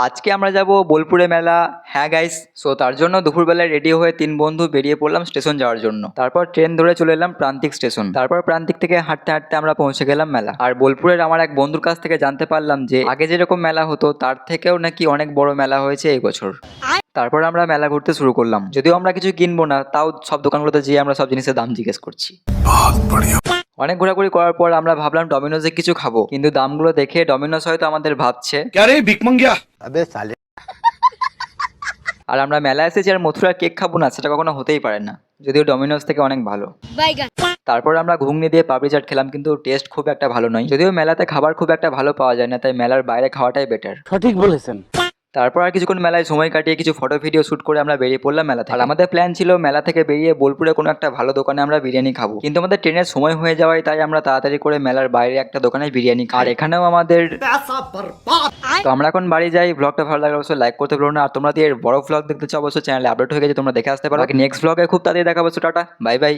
আজকে আমরা যাব বোলপুরে মেলা। হ্যাঁ গাইস, সো তার জন্য দুপুরবেলায় রেডি হয়ে তিন বন্ধু বেরিয়ে পড়লাম স্টেশন যাওয়ার জন্য। তারপর ট্রেন ধরে চলে এলাম প্রান্তিক স্টেশন। তারপর প্রান্তিক থেকে হাঁটতে হাঁটতে আমরা পৌঁছে গেলাম মেলা। আর বোলপুরের আমার এক বন্ধুর কাছ থেকে জানতে পারলাম যে আগে যেরকম মেলা হতো তার থেকেও নাকি অনেক বড় মেলা হয়েছে এই বছর। তারপর আমরা মেলা ঘুরতে শুরু করলাম। যদিও আমরা কিছু কিনবো না, তাও সব দোকানগুলোতে যেয়ে আমরা সব জিনিসের দাম জিজ্ঞেস করছি। অনেক ঘোরাঘুরি করার পর আমরা ভাবলাম ডমিনোজে কিছু খাবো, কিন্তু দামগুলো দেখে ডমিনোজ হয়তো আমাদের ভাবছে क्या रे भिक मंगिया। আর আমরা মেলা এসেছি আর মথুরার কেক খাবো না, সেটা কখনো হতেই পারে না, যদিও ডমিনোজ থেকে অনেক ভালো। তারপর আমরা ঘুগনি দিয়ে পাপড়ি চাট খেলাম, কিন্তু টেস্ট খুব একটা ভালো নয়। যদিও মেলাতে খাবার খুব একটা ভালো পাওয়া যায় না, তাই মেলার বাইরে খাওয়াটাই বেটার। সঠিক বলেছেন। তারপর আর কিছুক্ষণ মেলায় সময় কাটিয়ে কিছু ফটো ভিডিও শুট করে আমরা বেরিয়ে পড়লাম মেলা থেকে। আর আমাদের প্ল্যান ছিল মেলা থেকে বেরিয়ে বোলপুরে কোনো একটা ভালো দোকানে আমরা বিরিয়ানি খাবো, কিন্তু আমাদের ট্রেনের সময় হয়ে যাওয়ায় তাই আমরা তাড়াতাড়ি করে মেলার বাইরে একটা দোকানে বিরিয়ানি খাই। আর এখানেও আমাদের তো আমরা এখন বাড়ি যাই। ব্লগটা ভালো লাগলে অবশ্যই লাইক করতে ভুলো না। আর তোমরা যদি এর বড় ব্লগ দেখতে চাও অবশ্যই চ্যানেলে আপলোড হয়ে গেছে, তোমরা দেখে আসতে পারো। নেক্সট ব্লগে খুব তাড়াতাড়ি দেখা, অবশ্যই টাটা বাই বাই।